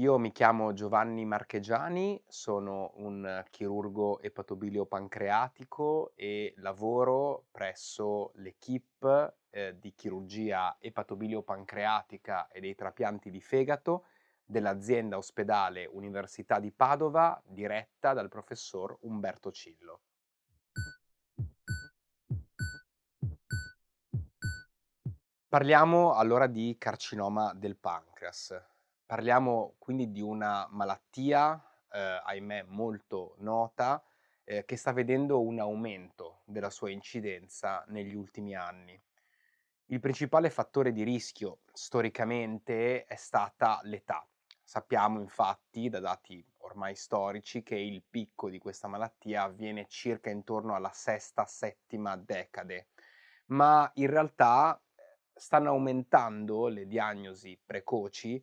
Io mi chiamo Giovanni Marchegiani, sono un chirurgo epatobilio-pancreatico e lavoro presso l'equipe, di chirurgia epatobilio-pancreatica e dei trapianti di fegato dell'azienda ospedale Università di Padova, diretta dal professor Umberto Cillo. Parliamo allora di carcinoma del pancreas. Parliamo quindi di una malattia, ahimè molto nota, che sta vedendo un aumento della sua incidenza negli ultimi anni. Il principale fattore di rischio storicamente è stata l'età. Sappiamo infatti da dati ormai storici che il picco di questa malattia avviene circa intorno alla sesta, settima decade, ma in realtà stanno aumentando le diagnosi precoci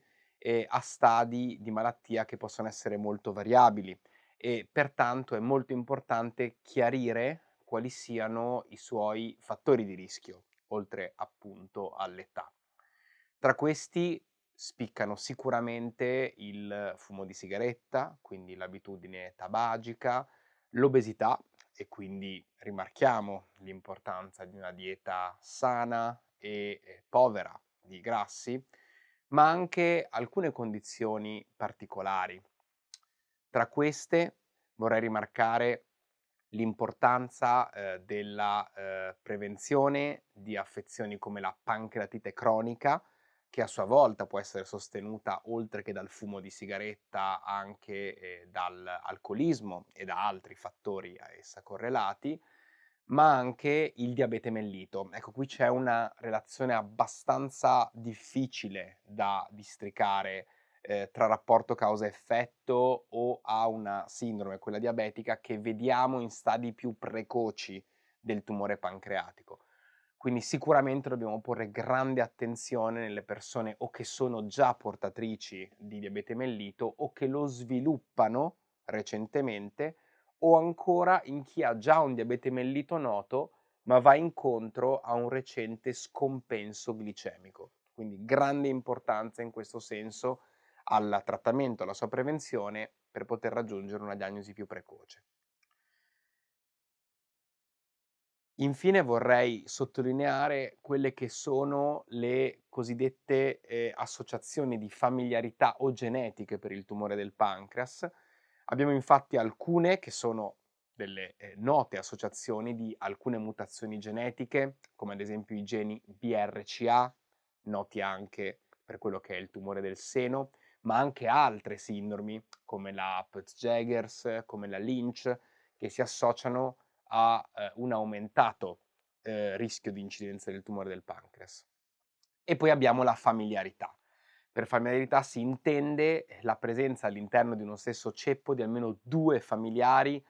a stadi di malattia che possono essere molto variabili e pertanto è molto importante chiarire quali siano i suoi fattori di rischio, oltre appunto all'età. Tra questi spiccano sicuramente il fumo di sigaretta, quindi l'abitudine tabagica, l'obesità e quindi rimarchiamo l'importanza di una dieta sana e povera di grassi, ma anche alcune condizioni particolari. Tra queste vorrei rimarcare l'importanza, della, prevenzione di affezioni come la pancreatite cronica, che a sua volta può essere sostenuta oltre che dal fumo di sigaretta anche, dall'alcolismo e da altri fattori a essa correlati, ma anche il diabete mellito. Ecco, qui c'è una relazione abbastanza difficile da districare, tra rapporto causa-effetto o a una sindrome, quella diabetica, che vediamo in stadi più precoci del tumore pancreatico. Quindi sicuramente dobbiamo porre grande attenzione nelle persone o che sono già portatrici di diabete mellito o che lo sviluppano recentemente o ancora in chi ha già un diabete mellito noto, ma va incontro a un recente scompenso glicemico. Quindi grande importanza in questo senso al trattamento, alla sua prevenzione per poter raggiungere una diagnosi più precoce. Infine vorrei sottolineare quelle che sono le cosiddette, associazioni di familiarità o genetiche per il tumore del pancreas. Abbiamo infatti alcune che sono delle, note associazioni di alcune mutazioni genetiche, come ad esempio i geni BRCA, noti anche per quello che è il tumore del seno, ma anche altre sindromi come la Peutz-Jeghers, come la Lynch, che si associano a, un aumentato, rischio di incidenza del tumore del pancreas. E poi abbiamo la familiarità. Per familiarità si intende la presenza all'interno di uno stesso ceppo di almeno 2 familiari,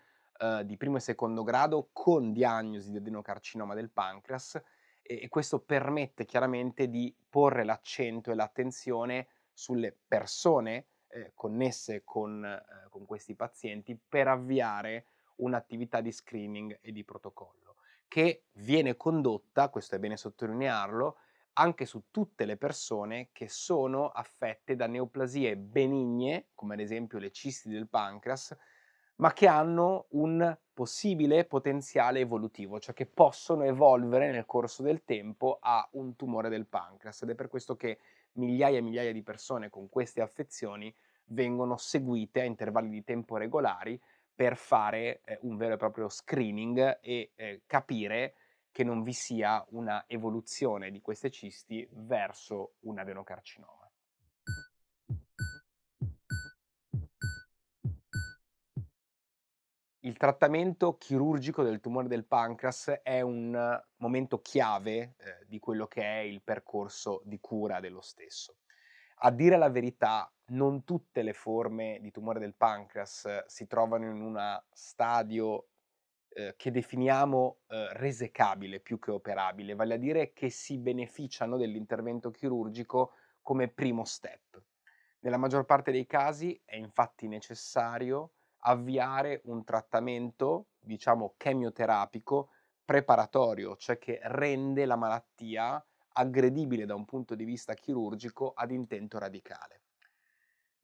di primo e secondo grado con diagnosi di adenocarcinoma del pancreas e questo permette chiaramente di porre l'accento e l'attenzione sulle persone, connesse con questi pazienti per avviare un'attività di screening e di protocollo, che viene condotta, questo è bene sottolinearlo, anche su tutte le persone che sono affette da neoplasie benigne, come ad esempio le cisti del pancreas, ma che hanno un possibile potenziale evolutivo, cioè che possono evolvere nel corso del tempo a un tumore del pancreas ed è per questo che migliaia e migliaia di persone con queste affezioni vengono seguite a intervalli di tempo regolari per fare, un vero e proprio screening e, capire che non vi sia una evoluzione di queste cisti verso un adenocarcinoma. Il trattamento chirurgico del tumore del pancreas è un momento chiave, di quello che è il percorso di cura dello stesso. A dire la verità, non tutte le forme di tumore del pancreas si trovano in una stadio, che definiamo, resecabile più che operabile, vale a dire che si beneficiano dell'intervento chirurgico come primo step. Nella maggior parte dei casi è infatti necessario avviare un trattamento, diciamo chemioterapico, preparatorio, cioè che rende la malattia aggredibile da un punto di vista chirurgico ad intento radicale.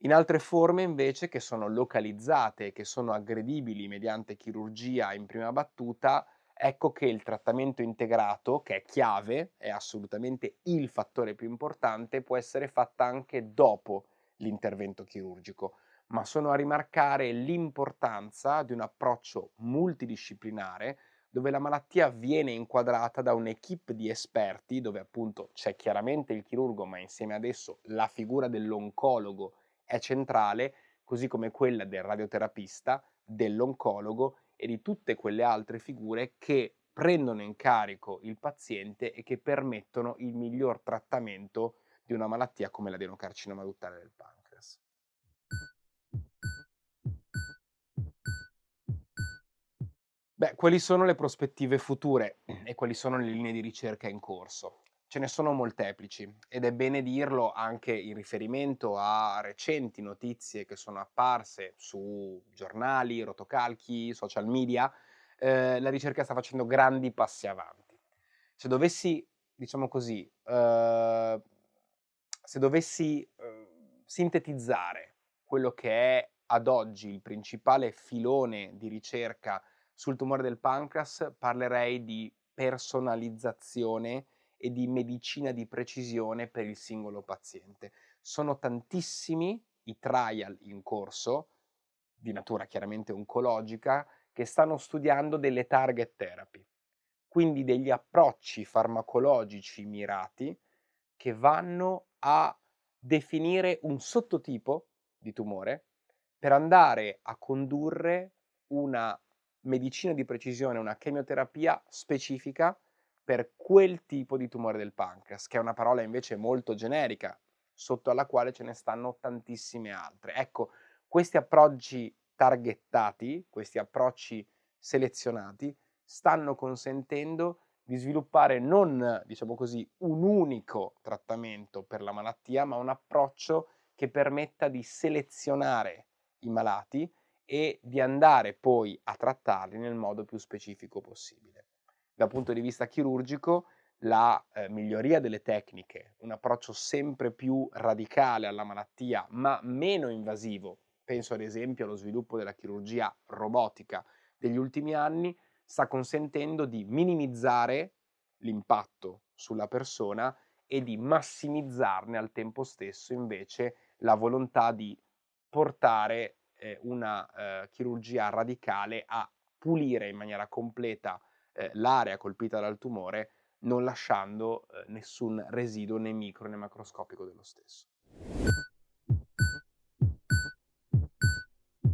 In altre forme invece, che sono localizzate e che sono aggredibili mediante chirurgia in prima battuta, ecco che il trattamento integrato, che è chiave, è assolutamente il fattore più importante, può essere fatta anche dopo l'intervento chirurgico, ma sono a rimarcare l'importanza di un approccio multidisciplinare dove la malattia viene inquadrata da un'équipe di esperti, dove appunto c'è chiaramente il chirurgo, ma insieme ad esso la figura dell'oncologo è centrale, così come quella del radioterapista, dell'oncologo e di tutte quelle altre figure che prendono in carico il paziente e che permettono il miglior trattamento di una malattia come l'adenocarcinoma aduttare del pancreas. Beh, quali sono le prospettive future e quali sono le linee di ricerca in corso? Ce ne sono molteplici ed è bene dirlo anche in riferimento a recenti notizie che sono apparse su giornali, rotocalchi, social media. La ricerca sta facendo grandi passi avanti. Se dovessi, diciamo così, se dovessi, sintetizzare quello che è ad oggi il principale filone di ricerca sul tumore del pancreas, parlerei di personalizzazione e di medicina di precisione per il singolo paziente. Sono tantissimi i trial in corso, di natura chiaramente oncologica, che stanno studiando delle target therapy, quindi degli approcci farmacologici mirati che vanno a definire un sottotipo di tumore per andare a condurre una medicina di precisione, una chemioterapia specifica per quel tipo di tumore del pancreas, che è una parola invece molto generica, sotto alla quale ce ne stanno tantissime altre. Ecco, questi approcci targettati, questi approcci selezionati, stanno consentendo di sviluppare non, diciamo così, un unico trattamento per la malattia, ma un approccio che permetta di selezionare i malati e di andare poi a trattarli nel modo più specifico possibile. Dal punto di vista chirurgico, la miglioria delle tecniche, un approccio sempre più radicale alla malattia, ma meno invasivo, penso ad esempio allo sviluppo della chirurgia robotica degli ultimi anni, sta consentendo di minimizzare l'impatto sulla persona e di massimizzarne al tempo stesso invece la volontà di portare, una, chirurgia radicale a pulire in maniera completa, l'area colpita dal tumore, non lasciando, nessun residuo né micro né macroscopico dello stesso.